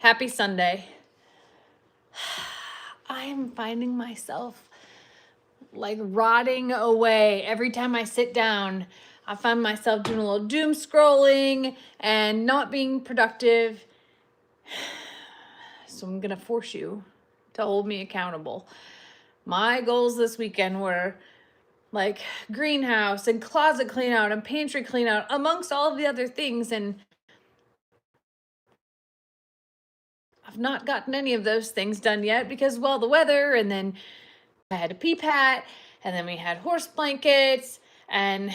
Happy Sunday. I am finding myself like rotting away. Every time I sit down, I find myself doing a little doom scrolling and not being productive. So I'm gonna force you to hold me accountable. My goals this weekend were like greenhouse and closet clean out and pantry clean out amongst all of the other things, and I've not gotten any of those things done yet because, well, the weather, and then I had a pee pat, and then we had horse blankets and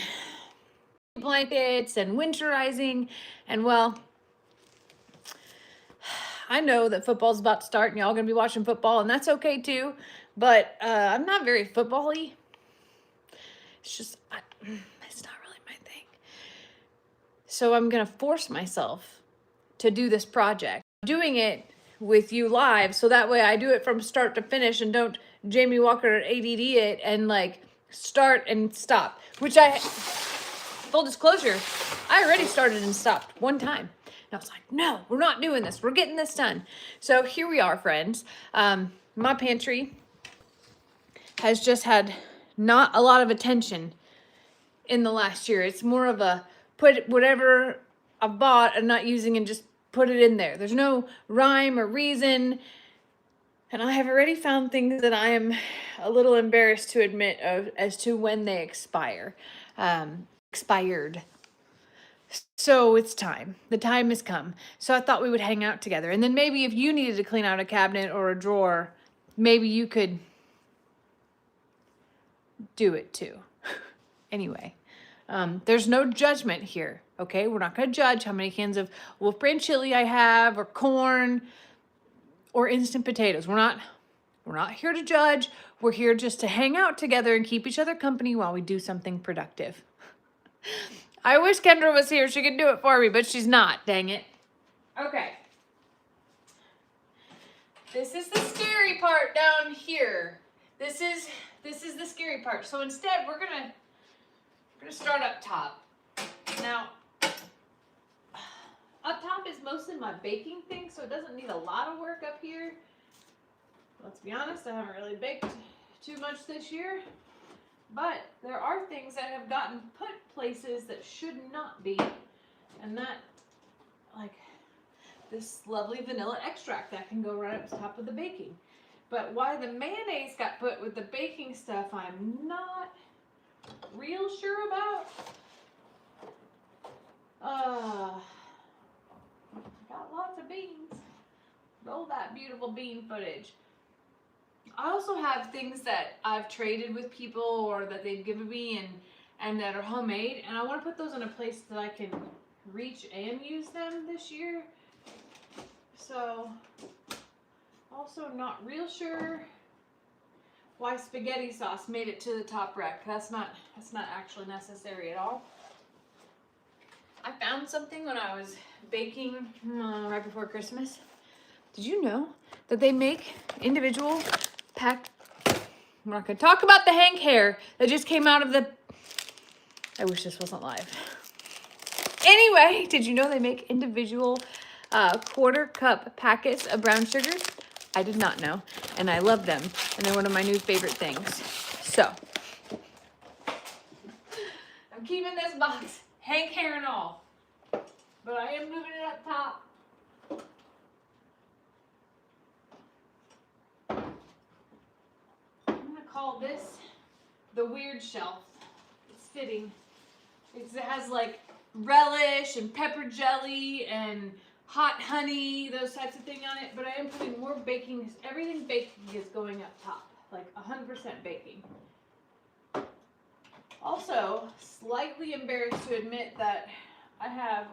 winterizing, and well, I know that football's about to start and y'all gonna be watching football, and that's okay too, but I'm not very football-y. It's just, it's not really my thing. So I'm gonna force myself to do this project. I'm doing it with you live, so that way I do it from start to finish and don't Jamie Walker ADD it and like start and stop, which full disclosure, I already started and stopped one time. And I was like, no, we're not doing this. We're getting this done. So here we are, friends. My pantry has just had not a lot of attention in the last year. It's more of a put whatever I bought and not using and just put it in there. There's no rhyme or reason. And I have already found things that I am a little embarrassed to admit of as to when they expired. So it's time. The time has come. So I thought we would hang out together. And then maybe if you needed to clean out a cabinet or a drawer, maybe you could do it too. Anyway, there's no judgment here, okay? We're not going to judge how many cans of Wolf Brand chili I have, or corn, or instant potatoes. We're not here to judge. We're here just to hang out together and keep each other company while we do something productive. I wish Kendra was here. She could do it for me, but she's not. Dang it. Okay. This is the scary part down here. This is the scary part. So instead, we're gonna start up top. Now, up top is mostly my baking thing, so it doesn't need a lot of work up here. Let's be honest, I haven't really baked too much this year, but there are things that have gotten put places that should not be, and that, like this lovely vanilla extract that can go right up top of the baking. But why the mayonnaise got put with the baking stuff, I'm not real sure about. Got lots of beans. Roll that beautiful bean footage. I also have things that I've traded with people or that they've given me and that are homemade, and I want to put those in a place that I can reach and use them this year. So, also not real sure why spaghetti sauce made it to the top rack. That's not actually necessary at all. I found something when I was baking right before Christmas. Did you know that they make individual packed? We're not going to talk about the Hank hair that just came out of the. I wish this wasn't live. Anyway, did you know they make individual quarter cup packets of brown sugar? I did not know, and I love them, and they're one of my new favorite things. So, I'm keeping this box, Hank hair and all, but I am moving it up top. I'm gonna call this the weird shelf. It's fitting. It has like relish and pepper jelly and hot honey, those types of things on it, but I am putting more baking. Everything baking is going up top, like 100% baking. Also, slightly embarrassed to admit that I have,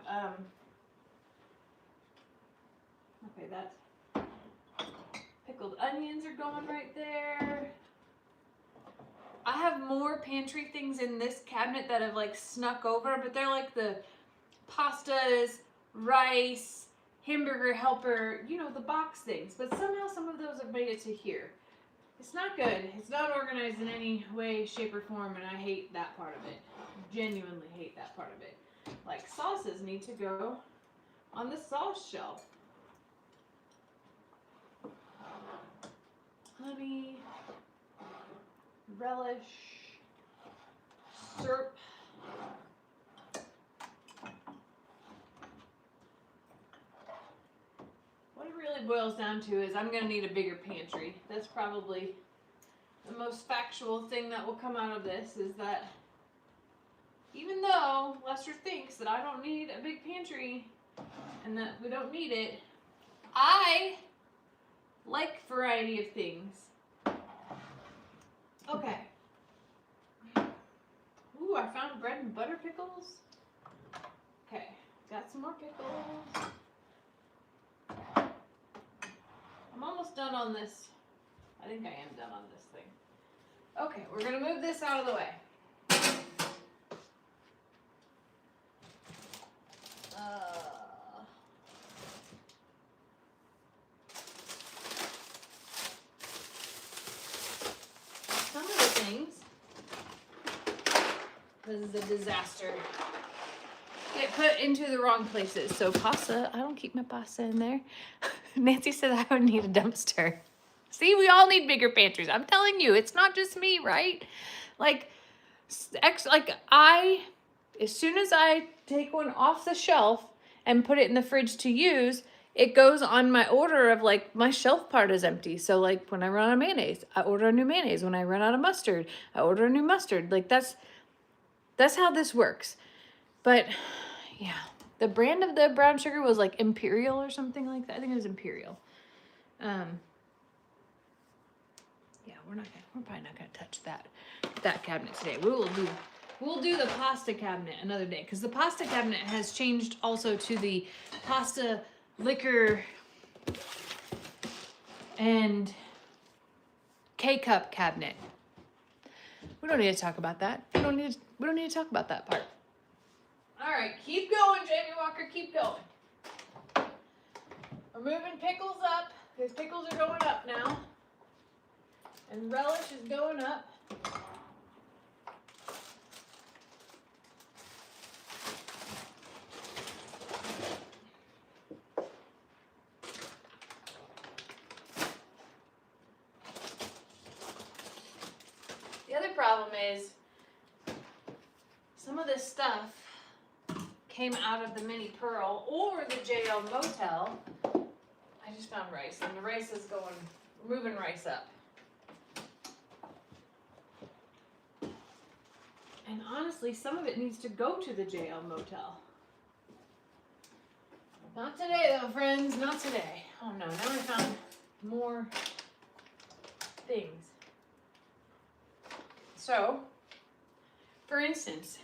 okay, that's pickled onions are going right there. I have more pantry things in this cabinet that have like snuck over, but they're like the pastas, rice, hamburger helper, you know, the box things. But somehow some of those have made it to here. It's not good. It's not organized in any way, shape, or form, and I hate that part of it. Genuinely hate that part of it. Like sauces need to go on the sauce shelf. honey, relish, syrup. What it really boils down to is I'm going to need a bigger pantry. That's probably the most factual thing that will come out of this, is that even though Lester thinks that I don't need a big pantry and that we don't need it, I like variety of things. Okay. Ooh, I found bread and butter pickles. Okay, got some more pickles. I'm almost done on this. I think I am done on this thing. Okay, we're gonna move this out of the way. Some of the things, this is a disaster, get put into the wrong places. So pasta, I don't keep my pasta in there. Nancy said I would need a dumpster. See, we all need bigger pantries. I'm telling you, it's not just me, right? Like as soon as I take one off the shelf and put it in the fridge to use, it goes on my order of like, my shelf part is empty. So like when I run out of mayonnaise, I order a new mayonnaise. When I run out of mustard, I order a new mustard. Like that's how this works. But yeah, the brand of the brown sugar was like Imperial or something like that. I think it was Imperial. Yeah, we're probably not gonna touch that cabinet today. We'll do the pasta cabinet another day, because the pasta cabinet has changed also to the pasta liquor and K-cup cabinet. We don't need to talk about that. We don't need to talk about that part. All right, keep going, Jamie Walker, keep going. We're moving pickles up, because pickles are going up now. And relish is going up. The other problem is some of this stuff came out of the Mini Pearl or the JL Motel. I just found rice, and the rice is moving rice up. And honestly, some of it needs to go to the JL Motel. Not today though, friends, not today. Oh no, now I found more things. So, for instance,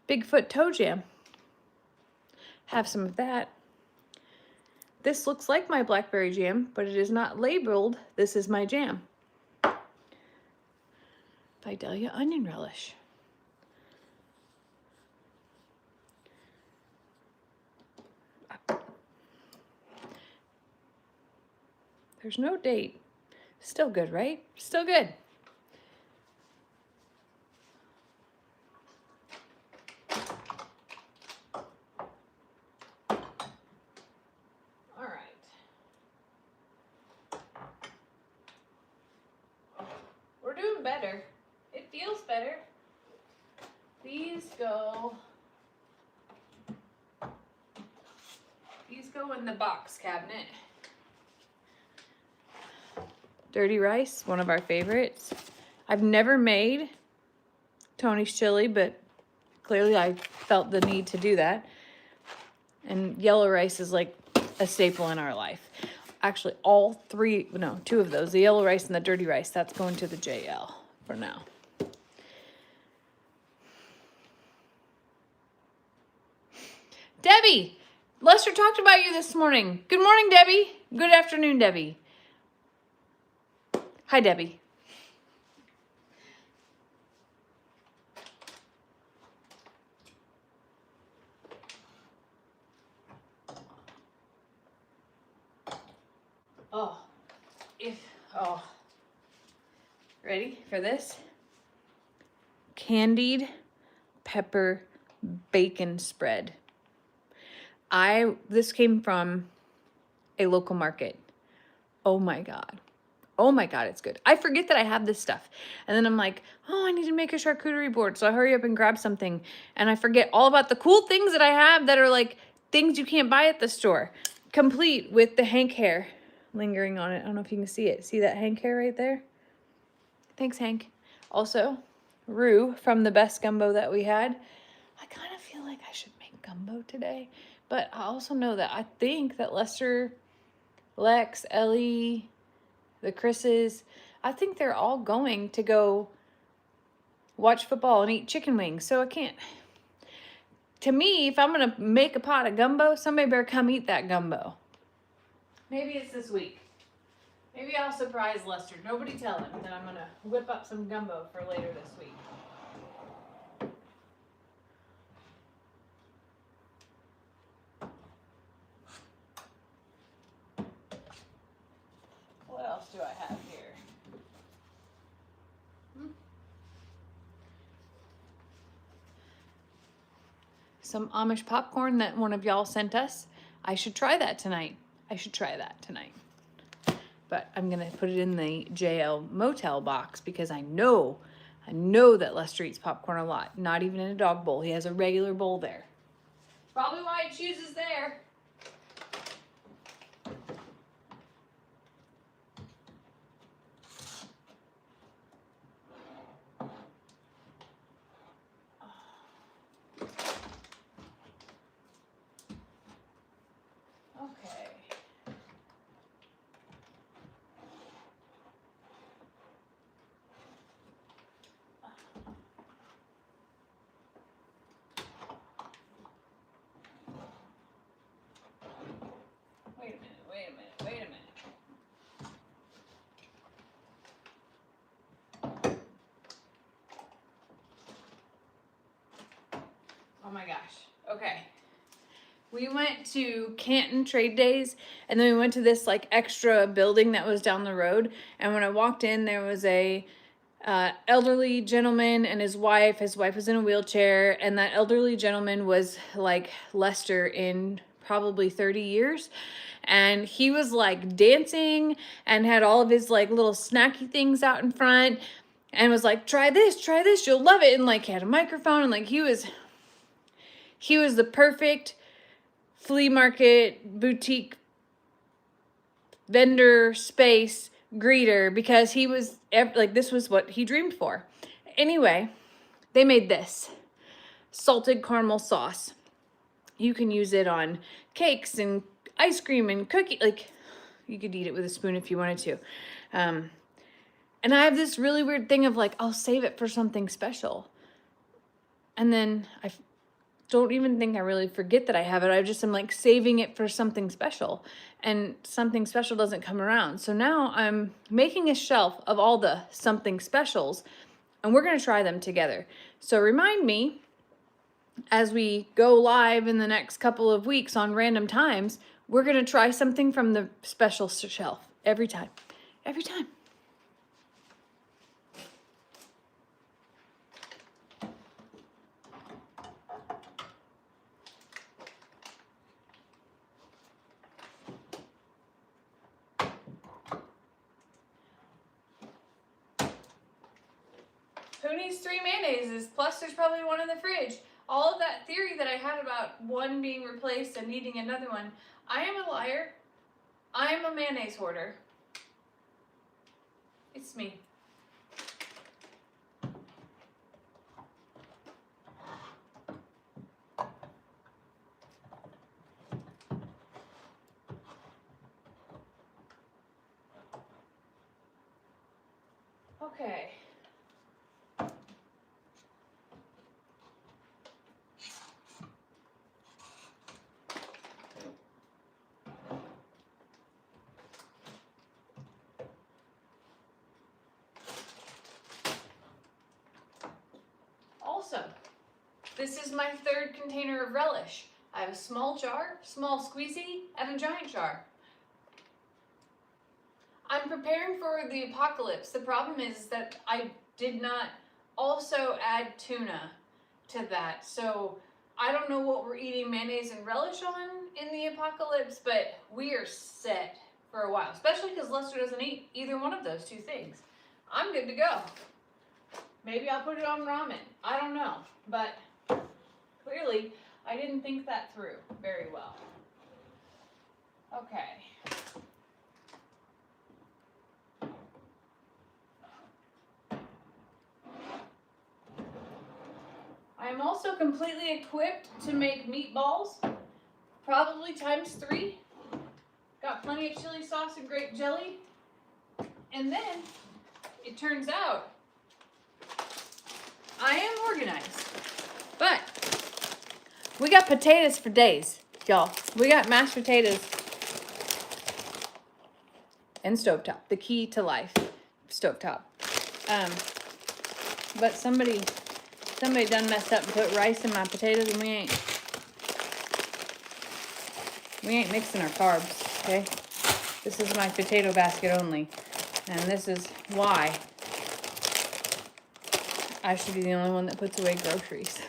Bigfoot toe jam. Have some of that. This looks like my blackberry jam, but it is not labeled, this is my jam. Vidalia onion relish. There's no date. Still good, right? Still good. All right. We're doing better. It feels better. These go in the box cabinet. Dirty rice, one of our favorites. I've never made Tony's chili, but clearly I felt the need to do that. And yellow rice is like a staple in our life. Actually, two of those, the yellow rice and the dirty rice, that's going to the JL for now. Debbie, Lester talked about you this morning. Good morning, Debbie. Good afternoon, Debbie. Hi, Debbie. Ready for this? Candied pepper bacon spread. This came from a local market. Oh my God. Oh my God, it's good. I forget that I have this stuff. And then I'm like, oh, I need to make a charcuterie board. So I hurry up and grab something. And I forget all about the cool things that I have that are like things you can't buy at the store. Complete with the Hank hair lingering on it. I don't know if you can see it. See that Hank hair right there? Thanks, Hank. Also, Rue from the best gumbo that we had. I kind of feel like I should make gumbo today. But I also know that I think that Lester, Lex, Ellie, the Chris's, I think they're all going to go watch football and eat chicken wings. So I can't. To me, if I'm going to make a pot of gumbo, somebody better come eat that gumbo. Maybe it's this week. Maybe I'll surprise Lester. Nobody tell him that I'm going to whip up some gumbo for later this week. What else do I have here? Some Amish popcorn that one of y'all sent us. I should try that tonight. But I'm going to put it in the JL Motel box because I know that Lester eats popcorn a lot. Not even in a dog bowl. He has a regular bowl there. Probably why he chooses there. Okay. Wait a minute. Oh my gosh. Okay. We went to Canton Trade Days, and then we went to this like extra building that was down the road. And when I walked in, there was a elderly gentleman and his wife. His wife was in a wheelchair, and that elderly gentleman was like Lester in probably 30 years. And he was like dancing and had all of his like little snacky things out in front and was like, try this, you'll love it. And like he had a microphone, and like he was the perfect flea market boutique vendor space greeter because he was like, this was what he dreamed for. Anyway, they made this salted caramel sauce. You can use it on cakes and ice cream and cookie. Like, you could eat it with a spoon if you wanted to. And I have this really weird thing of like, I'll save it for something special. And then I don't even think I really forget that I have it. I just am like saving it for something special, and something special doesn't come around. So now I'm making a shelf of all the something specials, and we're going to try them together. So remind me as we go live in the next couple of weeks on random times, we're going to try something from the special shelf every time. Who needs 3 mayonnaises? Plus, there's probably one in the fridge. All of that theory that I had about one being replaced and needing another one, I am a liar. I am a mayonnaise hoarder. It's me. Okay. Also, this is my 3rd container of relish. I have a small jar, small squeezy, and a giant jar. I'm preparing for the apocalypse. The problem is that I did not also add tuna to that. So I don't know what we're eating mayonnaise and relish on in the apocalypse, but we are set for a while, especially because Lester doesn't eat either one of those two things. I'm good to go. Maybe I'll put it on ramen. I don't know, but clearly I didn't think that through very well. Okay. I am also completely equipped to make meatballs, probably ×3. Got plenty of chili sauce and grape jelly. And then it turns out I am organized. But we got potatoes for days, y'all. We got mashed potatoes and stovetop. The key to life, stovetop. But somebody done messed up and put rice in my potatoes, and we ain't mixing our carbs, okay? This is my potato basket only, and this is why I should be the only one that puts away groceries.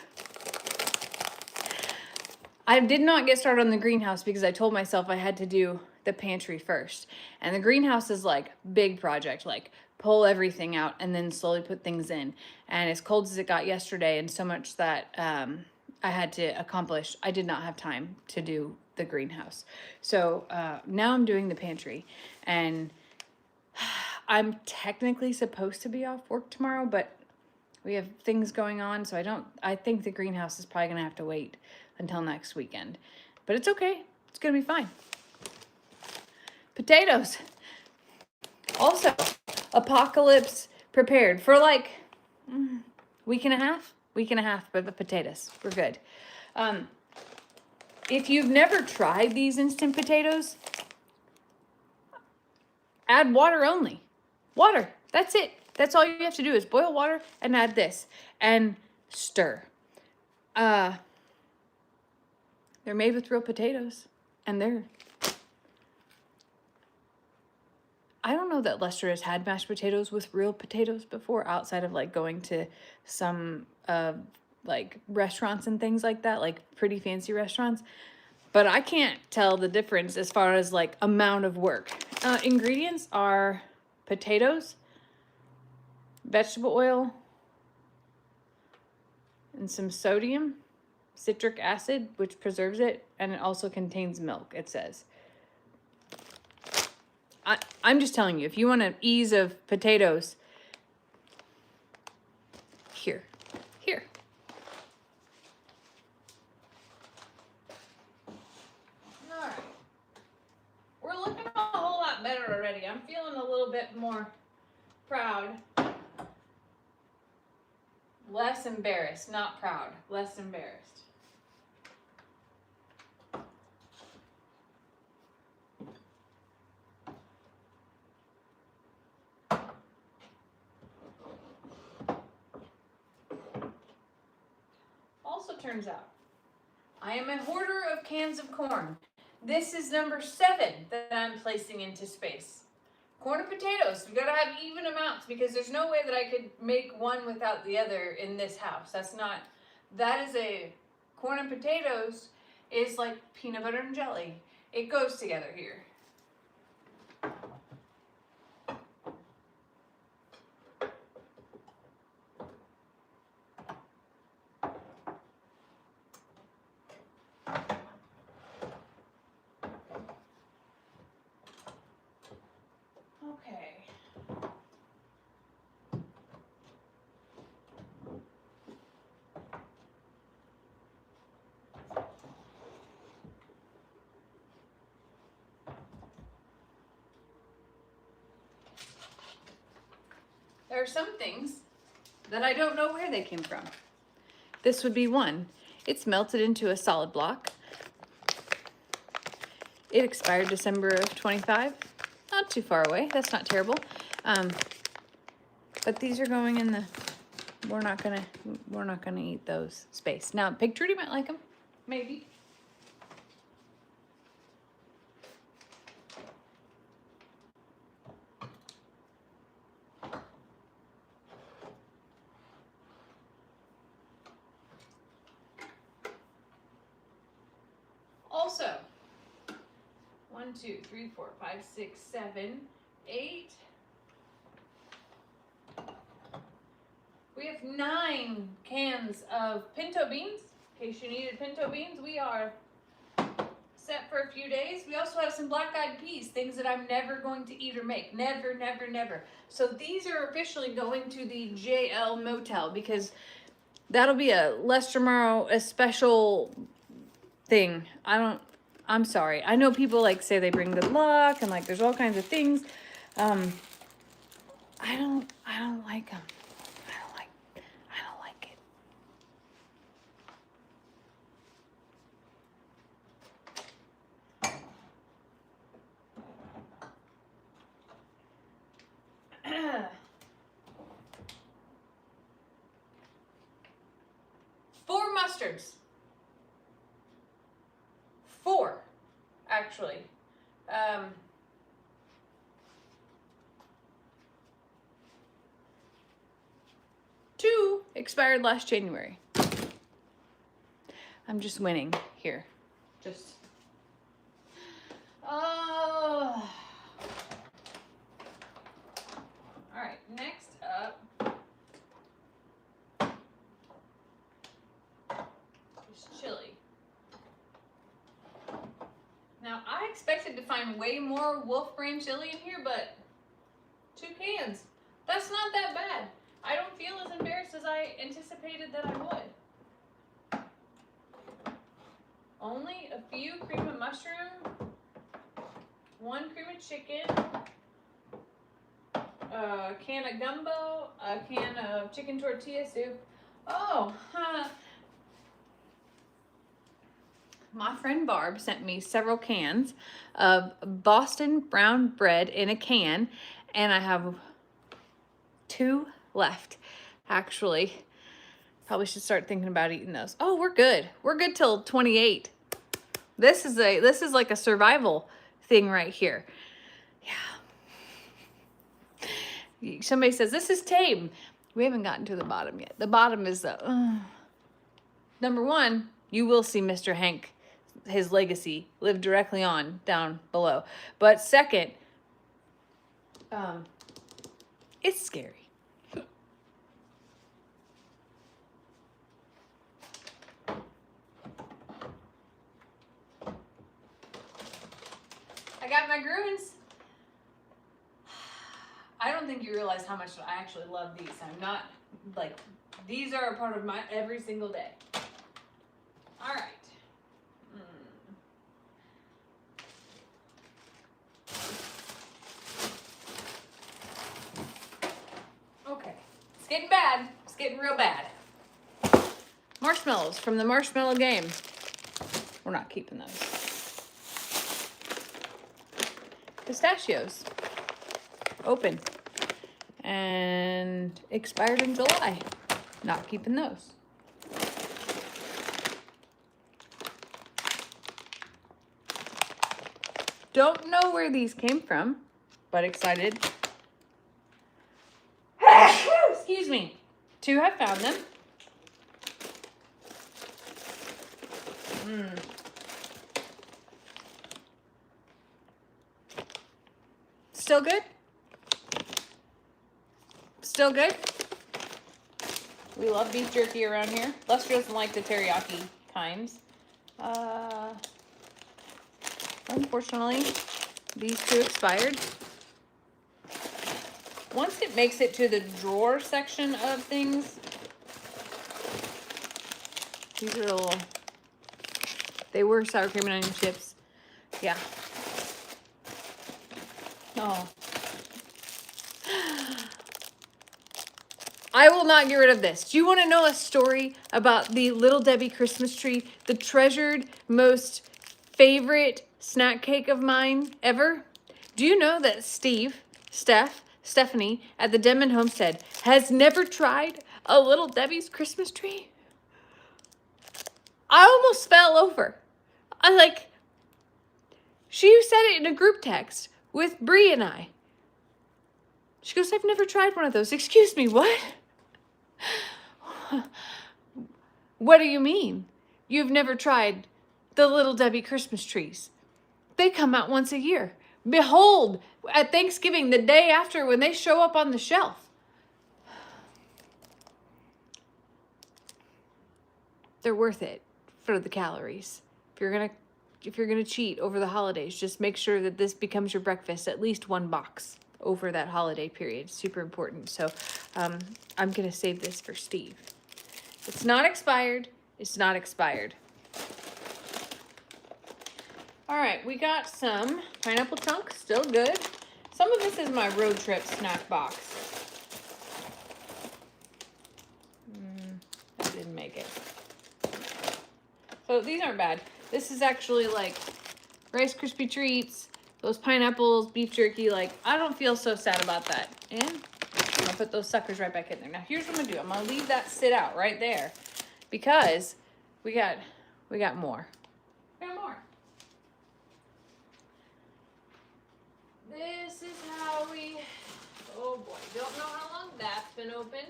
I did not get started on the greenhouse because I told myself I had to do the pantry first. And the greenhouse is like big project, like pull everything out and then slowly put things in. And as cold as it got yesterday and so much that I had to accomplish, I did not have time to do the greenhouse. So now I'm doing the pantry, and I'm technically supposed to be off work tomorrow, but we have things going on, so I think the greenhouse is probably gonna have to wait until next weekend. But it's okay, it's gonna be fine. Potatoes. Also, apocalypse prepared for like week and a half for the potatoes. We're good. If you've never tried these instant potatoes, add water only. Water, that's it. That's all you have to do is boil water and add this and stir. They're made with real potatoes, and I don't know that Lester has had mashed potatoes with real potatoes before, outside of like going to some like restaurants and things like that, like pretty fancy restaurants. But I can't tell the difference as far as like amount of work. Ingredients are potatoes, vegetable oil, and some sodium, citric acid, which preserves it, and it also contains milk, it says. I'm just telling you, if you want an ease of potatoes, here. All right. We're looking a whole lot better already. I'm feeling a little bit more proud. Less embarrassed, not proud. Less embarrassed. Also turns out, I am a hoarder of cans of corn. This is number 7 that I'm placing into space. Corn and potatoes, we gotta have even amounts because there's no way that I could make one without the other in this house. That is a, corn and potatoes is like peanut butter and jelly. It goes together here. Okay. There are some things that I don't know where they came from. This would be one. It's melted into a solid block. It expired December of 25. Not too far away. That's not terrible. But these are going in the, we're not gonna eat those space. Now, Pig Trudy might like them, maybe. Also, 1, 2, 3, 4, 5, 6, 7, 8. We have 9 cans of pinto beans. In case you needed pinto beans, we are set for a few days. We also have some black-eyed peas, things that I'm never going to eat or make. Never, never, never. So these are officially going to the JL Motel because that'll be a Lester Morrow, a special thing. I'm sorry. I know people like say they bring good luck and like there's all kinds of things. I don't like them. I don't like it. Four mustards. 4, actually. 2 expired last January. I'm just winning here. Just. All right, next up is chili. Now, I expected to find way more Wolf brand chili in here, but 2 cans. That's not that bad. I don't feel as embarrassed as I anticipated that I would. Only a few cream of mushroom, 1 cream of chicken, a can of gumbo, a can of chicken tortilla soup. Oh, my friend Barb sent me several cans of Boston brown bread in a can, and I have 2 left. Actually, probably should start thinking about eating those. Oh, we're good. We're good till 28. This is like a survival thing right here. Yeah. Somebody says this is tame. We haven't gotten to the bottom yet. The bottom is number 1. You will see Mr. Hank, his legacy, live directly on down below. But second, it's scary. I got my Gruens. I don't think you realize how much I actually love these. I'm not, like, these are a part of my every single day. All right. Okay. It's getting bad. It's getting real bad. Marshmallows from the marshmallow game. We're not keeping those. Pistachios. Open. And expired in July. Not keeping those. Don't know where these came from, but excited. Excuse me. 2 have found them. Still good? Still good? We love beef jerky around here. Lester doesn't like the teriyaki kinds. Unfortunately, these 2 expired. Once it makes it to the drawer section of things, these are little, they were sour cream and onion chips. Yeah. Oh. I will not get rid of this. Do you want to know a story about the Little Debbie Christmas tree? The treasured, most favorite snack cake of mine ever? Do you know that Stephanie at the Denman Homestead has never tried a Little Debbie's Christmas tree? I almost fell over. She said it in a group text with Bree and I. She goes, I've never tried one of those. Excuse me, what? What do you mean? You've never tried the Little Debbie Christmas trees? They come out once a year. Behold, at Thanksgiving, the day after, when they show up on the shelf. They're worth it for the calories. If you're gonna cheat over the holidays, just make sure that this becomes your breakfast, at least one box over that holiday period. Super important. So I'm gonna save this for Steve. It's not expired. It's not expired. All right, we got some pineapple chunks, still good. Some of this is my road trip snack box. I didn't make it. So these aren't bad. This is actually like Rice Krispie treats, those pineapples, beef jerky. Like, I don't feel so sad about that. And I'm gonna put those suckers right back in there. Now here's what I'm gonna do. I'm gonna leave that sit out right there because we got more. We got more. This is how we, oh boy, don't know how long that's been open.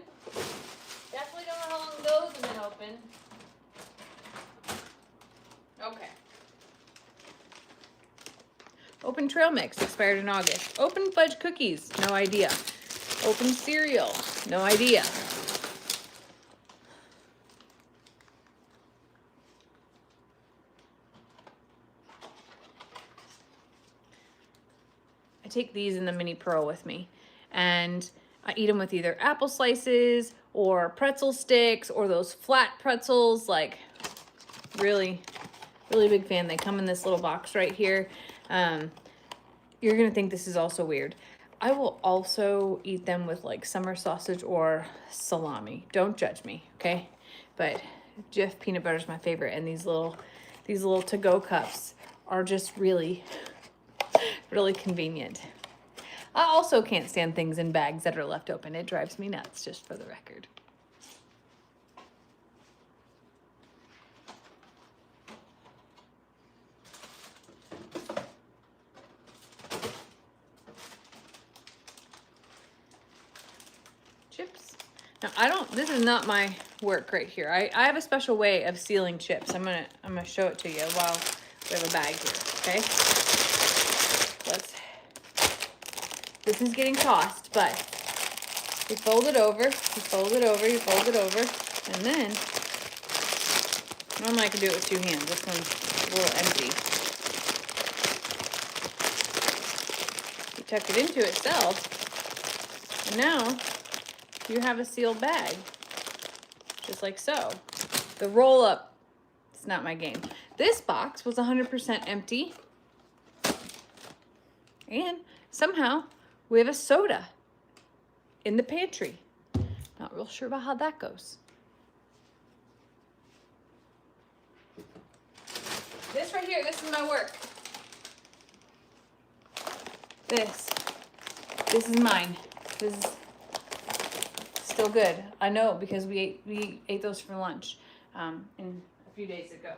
Definitely don't know how long those have been open. Okay. Open trail mix, expired in August. Open fudge cookies, no idea. Open cereal, no idea. I take these in the mini pearl with me, and I eat them with either apple slices or pretzel sticks or those flat pretzels. Like, really big fan. They come in this little box right here. You're gonna think this is also weird. I will also eat them with like summer sausage or salami. Don't judge me, okay? But Jif peanut butter is my favorite, and these little to-go cups are just really convenient. I also can't stand things in bags that are left open. It drives me nuts, just for the record. Chips. Now this is not my work right here. I have a special way of sealing chips. I'm gonna show it to you while we have a bag here, okay? This is getting tossed, but you fold it over, you fold it over, you fold it over, and then, normally I can do it with 2 hands. This one's a little empty. You tuck it into itself, and now you have a sealed bag, just like so. The roll up, it's not my game. This box was 100% empty, and somehow we have a soda in the pantry. Not real sure about how that goes. This right here, this is my work. This is mine. This is still good. I know because we ate those for lunch in a few days ago.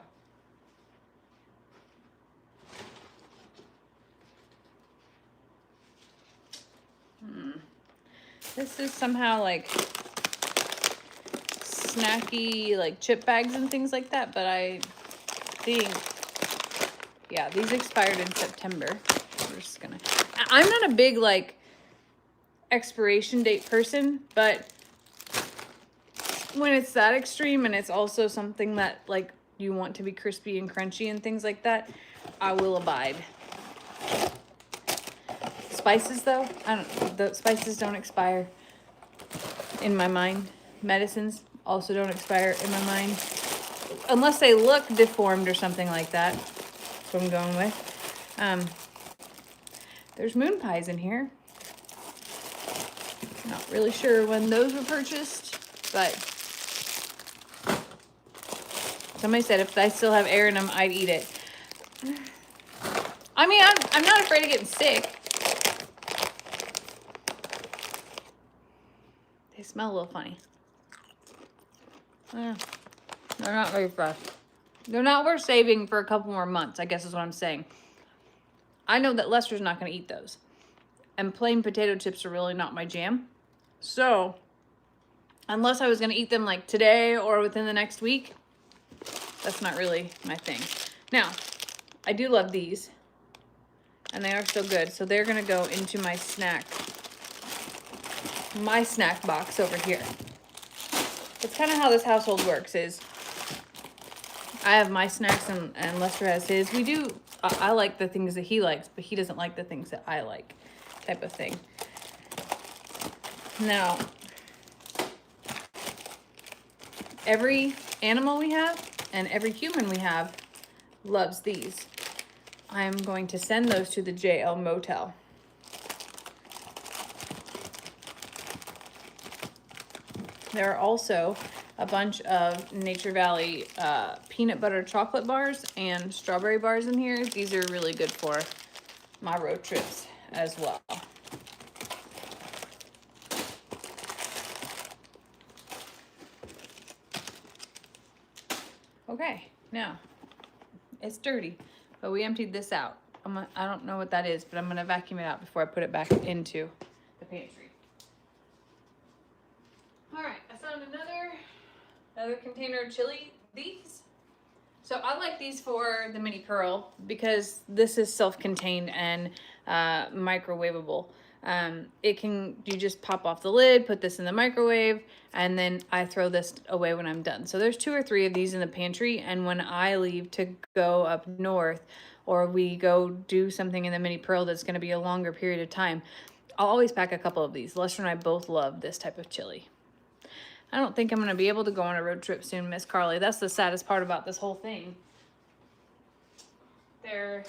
This is somehow like snacky, like chip bags and things like that, but I think, yeah, these expired in September. I'm not a big like expiration date person, but when it's that extreme and it's also something that like you want to be crispy and crunchy and things like that, I will abide. Spices though, the spices don't expire in my mind. Medicines also don't expire in my mind. Unless they look deformed or something like that. That's what I'm going with. There's moon pies in here. Not really sure when those were purchased, but somebody said if I still have air in them, I'd eat it. I mean, I'm not afraid of getting sick. They smell a little funny. They're not very fresh. They're not worth saving for a couple more months, I guess is what I'm saying. I know that Lester's not going to eat those. And plain potato chips are really not my jam. So, unless I was going to eat them like today or within the next week, that's not really my thing. Now, I do love these. and they are still good. So they're gonna go into my snack box over here. It's kind of how this household works is I have my snacks and Lester has his. We do, I like the things that he likes, but he doesn't like the things that I like, type of thing. Now, every animal we have and every human we have loves these. I'm going to send those to the JL Motel. There are also a bunch of Nature Valley peanut butter chocolate bars and strawberry bars in here. These are really good for my road trips as well. Okay, now it's dirty, but we emptied this out. I don't know what that is, but I'm gonna vacuum it out before I put it back into the pantry. All right, I found another container of chili. So I like these for the mini pearl because this is self-contained and microwavable. You just pop off the lid, put this in the microwave, and then I throw this away when I'm done. So there's 2 or 3 of these in the pantry, and when I leave to go up north or we go do something in the mini pearl that's going to be a longer period of time, I'll always pack a couple of these. Lester and I both love this type of chili. I don't think I'm going to be able to go on a road trip soon, Miss Carly. That's the saddest part about this whole thing. The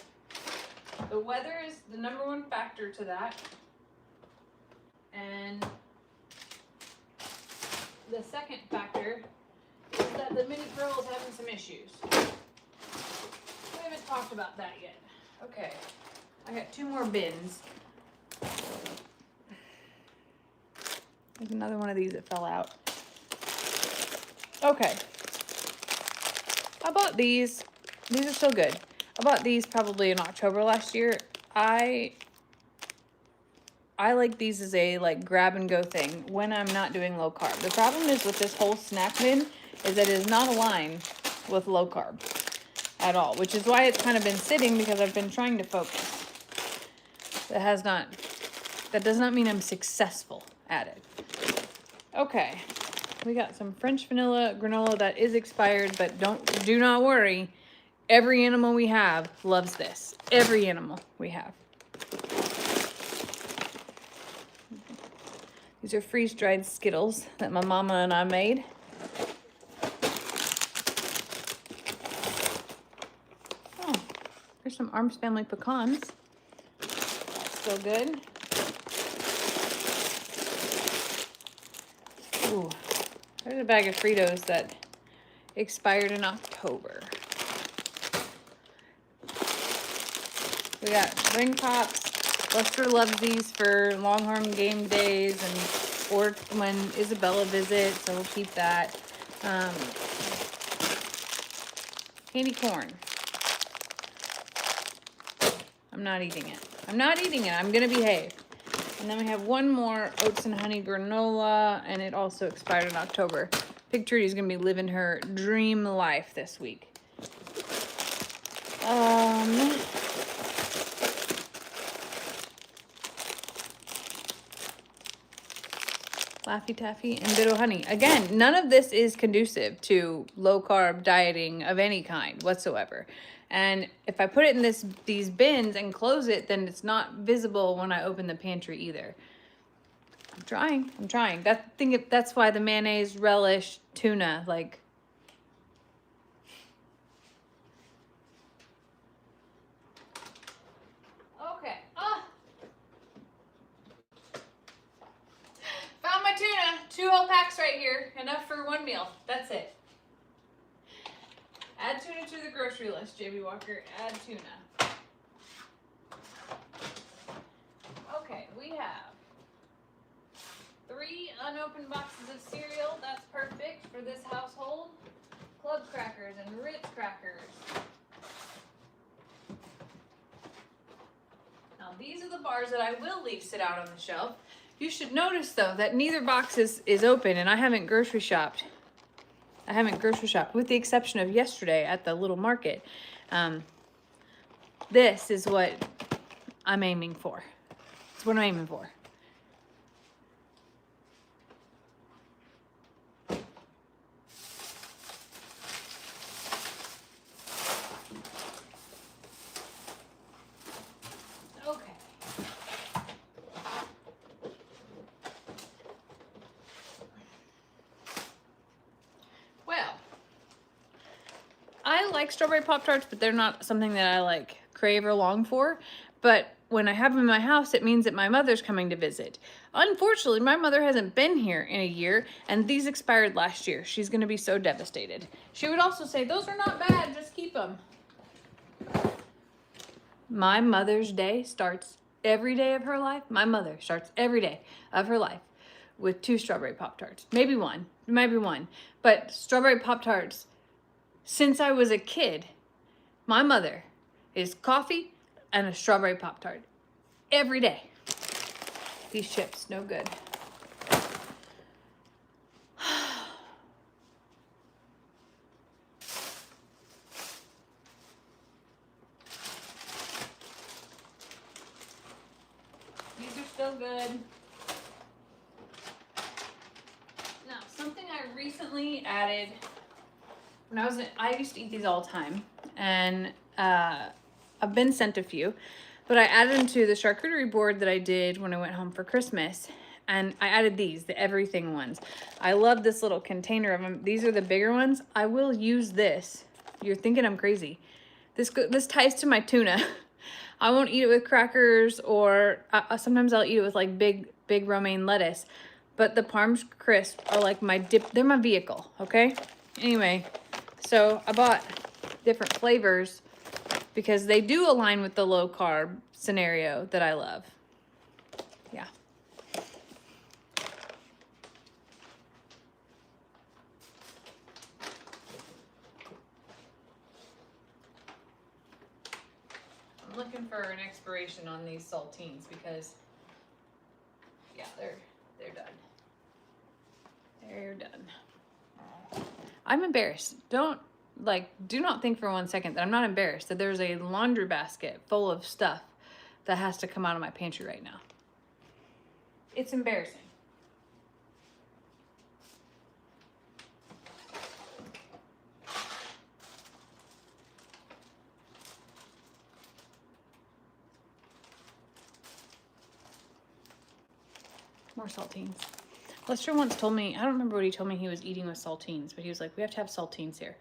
weather is the #1 factor to that. And the second factor is that the mini pearl is having some issues. We haven't talked about that yet. Okay, I got 2 more bins. There's another one of these that fell out. Okay, I bought these. These are still good. I bought these probably in October last year. I like these as a grab and go thing when I'm not doing low carb. The problem is with this whole snack bin is that it is not aligned with low carb at all, which is why it's kind of been sitting because I've been trying to focus. That does not mean I'm successful at it. Okay, we got some French vanilla granola that is expired, but do not worry. Every animal we have loves this. Every animal we have. These are freeze-dried Skittles that my mama and I made. Oh, there's some Arms Family pecans. That's still good. Ooh, there's a bag of Fritos that expired in October. We got ring pops. Lester loves these for Longhorn game days or when Isabella visits, so we'll keep that. Candy corn. I'm not eating it. I'm gonna behave. And then we have 1 more oats and honey granola, and it also expired in October. Pig Trudy's gonna be living her dream life this week. Laffy Taffy and Ditto Honey. Again, none of this is conducive to low-carb dieting of any kind whatsoever. And if I put it in these bins and close it, then it's not visible when I open the pantry either. I'm trying. That's why the mayonnaise, relish, tuna, Okay. Found my tuna. 2 whole packs right here. Enough for 1 meal. That's it. Add tuna to the grocery list, JB Walker. Add tuna. Okay, we have 3 unopened boxes of cereal. That's perfect for this household. Club crackers and Ritz crackers. Now these are the bars that I will leave sit out on the shelf. You should notice though that neither box is open, and I haven't grocery shopped. With the exception of yesterday at the little market. This is what I'm aiming for. That's what I'm aiming for. Okay. Well, I like strawberry Pop-Tarts, but they're not something that I like crave or long for. But when I have them in my house, it means that my mother's coming to visit. Unfortunately, my mother hasn't been here in a year, and these expired last year. She's gonna be so devastated. She would also say, those are not bad, just keep them. My Mother's Day starts every day of her life. My mother starts every day of her life with 2 strawberry Pop-Tarts. Maybe one, but strawberry Pop-Tarts, since I was a kid, my mother is coffee and a strawberry Pop-Tart every day. These chips, no good. These are still good. Now, something I recently added, when I used to eat these all the time, and I've been sent a few, but I added them to the charcuterie board that I did when I went home for Christmas, and I added these, the everything ones. I love this little container of them. These are the bigger ones. I will use this. You're thinking I'm crazy. This ties to my tuna. I won't eat it with crackers, or sometimes I'll eat it with like big romaine lettuce. But the Parms Crisp are like my dip. They're my vehicle, okay? Anyway, so I bought different flavors because they do align with the low carb scenario that I love. Yeah. I'm looking for an expiration on these saltines because, yeah, they're done. They're done. I'm embarrassed. Do not think for 1 second that I'm not embarrassed that there's a laundry basket full of stuff that has to come out of my pantry right now. It's embarrassing. More saltines. Lester once told me, I don't remember what he told me he was eating with saltines, but he was like, we have to have saltines here.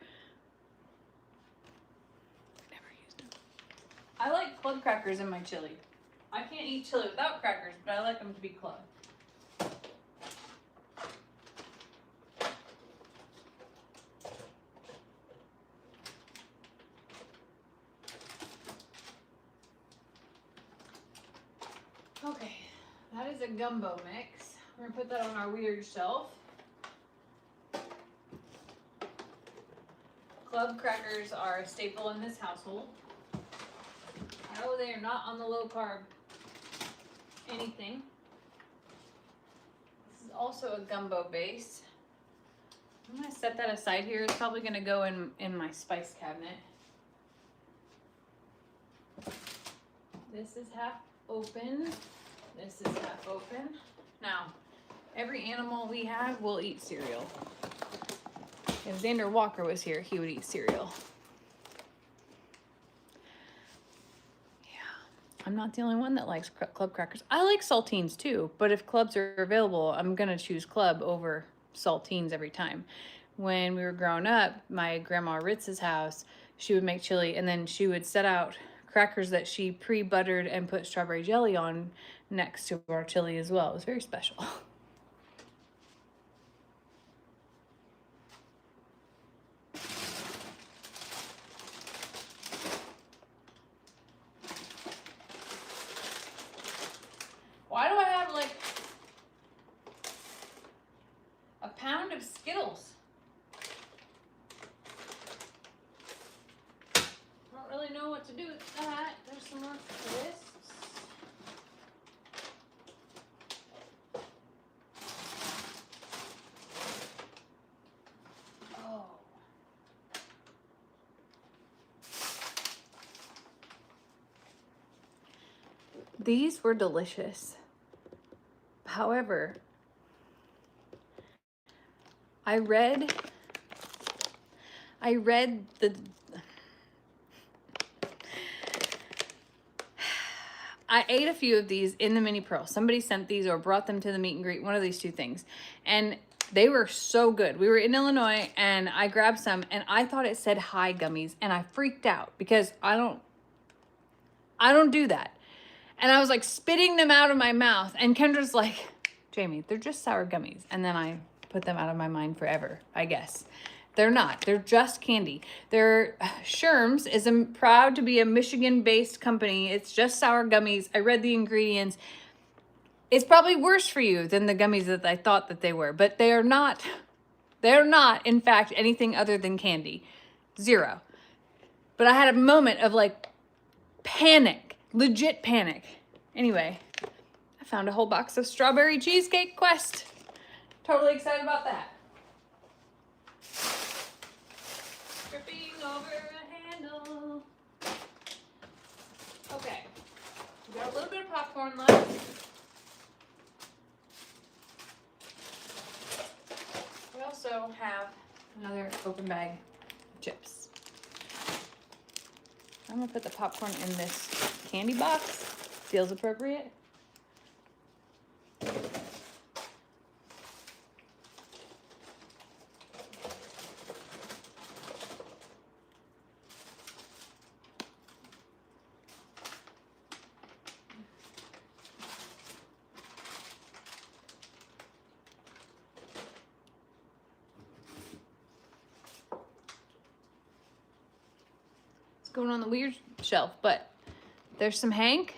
Never used them. I like club crackers in my chili. I can't eat chili without crackers, but I like them to be club. Okay, that is a gumbo mix. We're gonna put that on our weird shelf. Club crackers are a staple in this household. No, they are not on the low carb anything. This is also a gumbo base. I'm gonna set that aside here. It's probably gonna go in my spice cabinet. This is half open. This is half open. Now, every animal we have will eat cereal. If Xander Walker was here, he would eat cereal. Yeah, I'm not the only one that likes club crackers. I like saltines too, but if clubs are available, I'm gonna choose club over saltines every time. When we were growing up, my grandma Ritz's house, she would make chili and then she would set out crackers that she pre-buttered and put strawberry jelly on next to our chili as well. It was very special. Why do I have like a pound of Skittles? I don't really know what to do with that. There's some more crisps. Oh. these were delicious. However, I read the I ate a few of these in the mini pearl. Somebody sent these or brought them to the meet and greet, one of these two things. And they were so good. We were in Illinois and I grabbed some and I thought it said hi gummies and I freaked out because I don't do that. And I was like spitting them out of my mouth and Kendra's like, Jamie, they're just sour gummies. And then I put them out of my mind forever, I guess. They're not. They're just candy. They're Sherm's is proud to be a Michigan-based company. It's just sour gummies. I read the ingredients. It's probably worse for you than the gummies that I thought that they were, but they are not. They're not, in fact, anything other than candy. Zero. But I had a moment of like panic, legit panic. Anyway, I found a whole box of strawberry cheesecake Quest. Totally excited about that. Tripping over a handle. Okay, we got a little bit of popcorn left. We also have another open bag of chips. I'm gonna put the popcorn in this candy box. Feels appropriate. Going on the weird shelf, but there's some Hank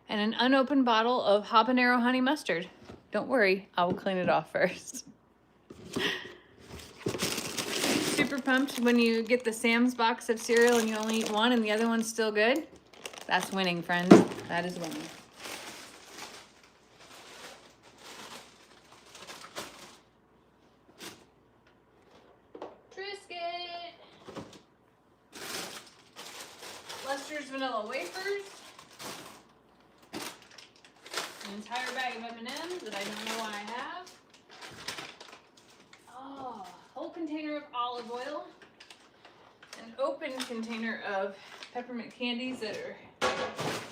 and an unopened bottle of habanero honey mustard. Don't worry, I will clean it off first. Super pumped when you get the Sam's box of cereal and you only eat one and the other one's still good. That's winning, friends. That is winning. Vanilla wafers, an entire bag of M&Ms that I don't know why I have, oh, whole container of olive oil, an open container of peppermint candies that are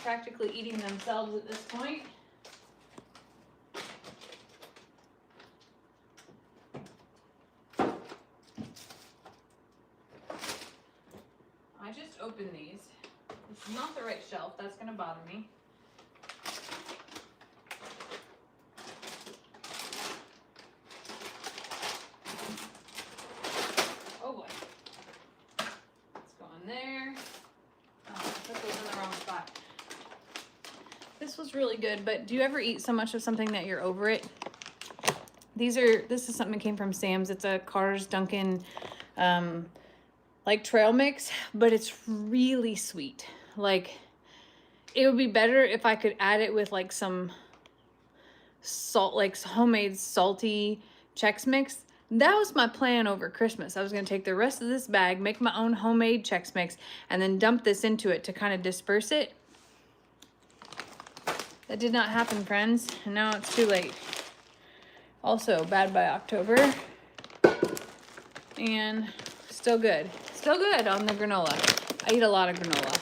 practically eating themselves at this point. I just opened these. This is not the right shelf. That's going to bother me. Oh boy. Let's go in there. Oh, I put those in the wrong spot. This was really good, but do you ever eat so much of something that you're over it? This is something that came from Sam's. It's a Carr's Dunkin' like trail mix, but it's really sweet. Like, it would be better if I could add it with like some salt, like homemade salty Chex Mix. That was my plan over Christmas. I was going to take the rest of this bag, make my own homemade Chex Mix, and then dump this into it to kind of disperse it. That did not happen, friends, and now it's too late. Also, bad by October, and still good. Still good on the granola. I eat a lot of granola.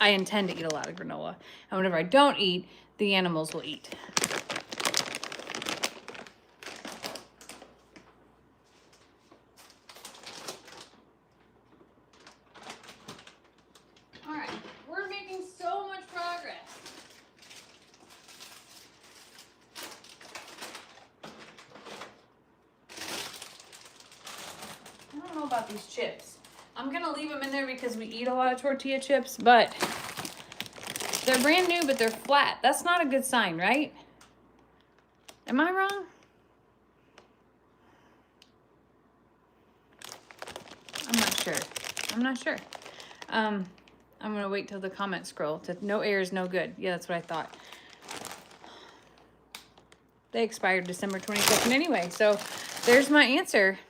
I intend to eat a lot of granola. And whenever I don't eat, the animals will eat. All right, we're making so much progress. I don't know about these chips. I'm gonna leave them in there because we eat a lot of tortilla chips, but they're brand new, but they're flat. That's not a good sign, right? Am I wrong? I'm not sure. I'm not sure. I'm gonna wait till the comment scroll. No air is no good. Yeah, that's what I thought. They expired December 22nd anyway, so there's my answer.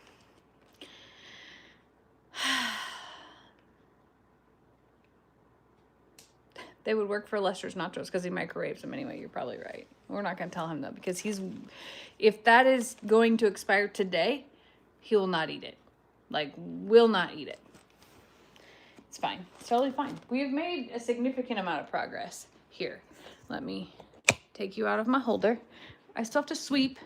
they would work for Lester's nachos because he microwaves them anyway. You're probably right. We're not going to tell him though, because if that is going to expire today, he will not eat it. Like, will not eat it. It's fine. It's totally fine. We have made a significant amount of progress here. Let me take you out of my holder. I still have to sweep.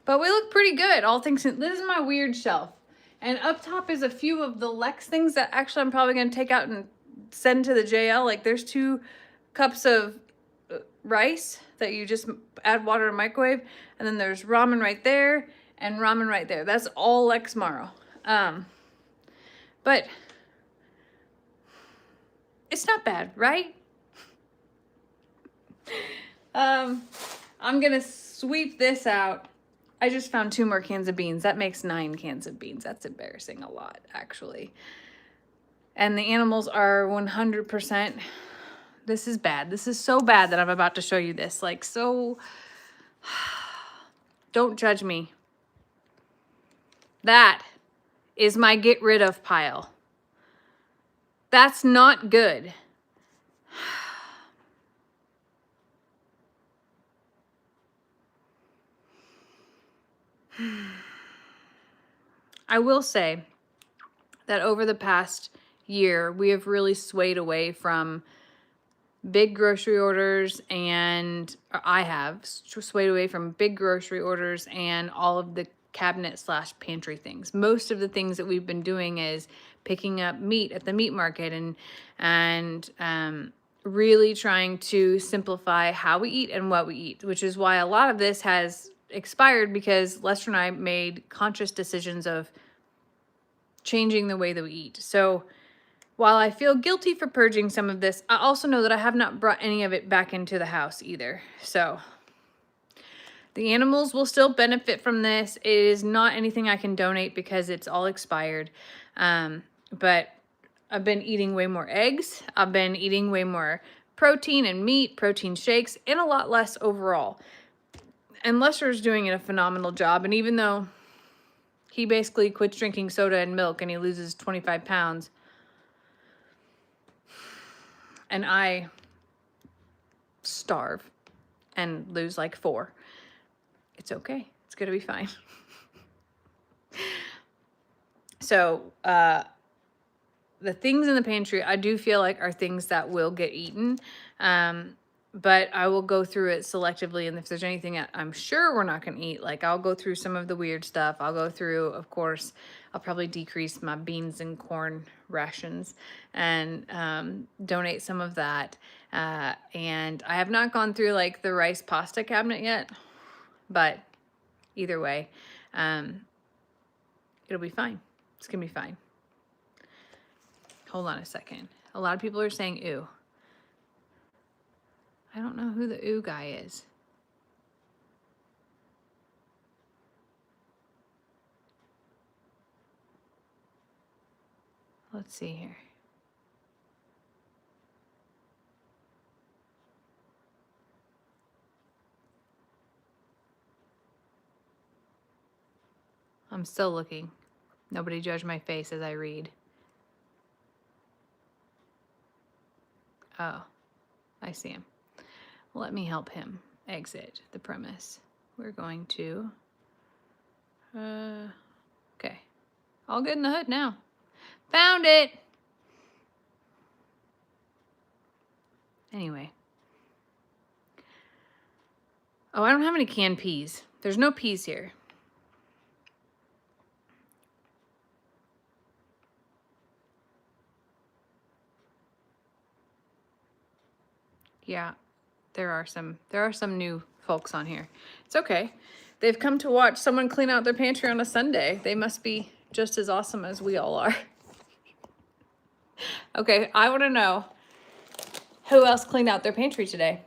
But we look pretty good, all things. This is my weird shelf. And up top is a few of the Lex things that actually I'm probably going to take out and send to the JL. Like, there's 2 cups of rice that you just add water and microwave. And then there's ramen right there and ramen right there. That's all Lex Maro. But it's not bad, right? I'm going to sweep this out. I just found 2 more cans of beans. That makes 9 cans of beans. That's embarrassing a lot, actually. And the animals are 100%. This is bad. This is so bad that I'm about to show you this. Like, so, don't judge me. That is my get rid of pile. That's not good. I will say that over the past year, we have really swayed away from big grocery orders, and I have swayed away from big grocery orders and all of the cabinet / pantry things. Most of the things that we've been doing is picking up meat at the meat market and really trying to simplify how we eat and what we eat, which is why a lot of this has expired, because Lester and I made conscious decisions of changing the way that we eat. So while I feel guilty for purging some of this, I also know that I have not brought any of it back into the house either. So the animals will still benefit from this. It is not anything I can donate because it's all expired. But I've been eating way more eggs. I've been eating way more protein and meat, protein shakes, and a lot less overall. And Lester's doing a phenomenal job. And even though he basically quits drinking soda and milk and he loses 25 pounds, and I starve and lose like 4, it's okay. It's going to be fine. So, the things in the pantry, I do feel like are things that will get eaten. But I will go through it selectively. And if there's anything that I'm sure we're not going to eat, like I'll go through some of the weird stuff. I'll go through, of course, I'll probably decrease my beans and corn rations and donate some of that. And I have not gone through like the rice pasta cabinet yet, but either way, it'll be fine. It's going to be fine. Hold on a second. A lot of people are saying, ooh. I don't know who the ooh guy is. Let's see here. I'm still looking. Nobody judge my face as I read. Oh, I see him. Let me help him exit the premise. We're going to, okay. All good in the hood now. Found it. Anyway. Oh, I don't have any canned peas. There's no peas here. Yeah. There are some new folks on here. It's okay. They've come to watch someone clean out their pantry on a Sunday. They must be just as awesome as we all are. Okay, I want to know who else cleaned out their pantry today.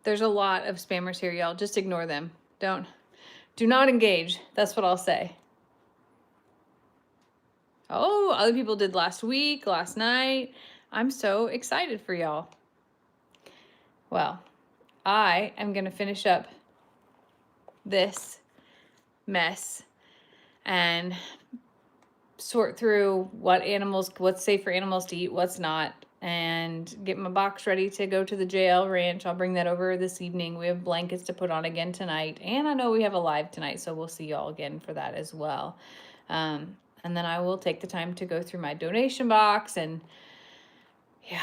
There's a lot of spammers here, y'all. Just ignore them. Do not engage. That's what I'll say. Oh, other people did last week, last night. I'm so excited for y'all. Well, I am going to finish up this mess and sort through what's safe for animals to eat, what's not, and get my box ready to go to the jail ranch. I'll bring that over this evening. We have blankets to put on again tonight, and I know we have a live tonight, so we'll see y'all again for that as well. And then I will take the time to go through my donation box, and yeah.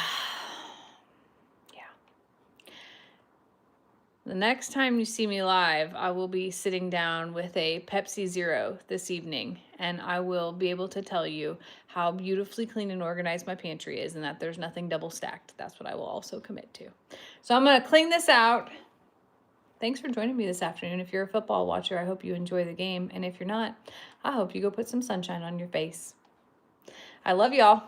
The next time you see me live, I will be sitting down with a Pepsi Zero this evening, and I will be able to tell you how beautifully clean and organized my pantry is, and that there's nothing double stacked. That's what I will also commit to. So I'm going to clean this out. Thanks for joining me this afternoon. If you're a football watcher, I hope you enjoy the game, and if you're not, I hope you go put some sunshine on your face. I love y'all.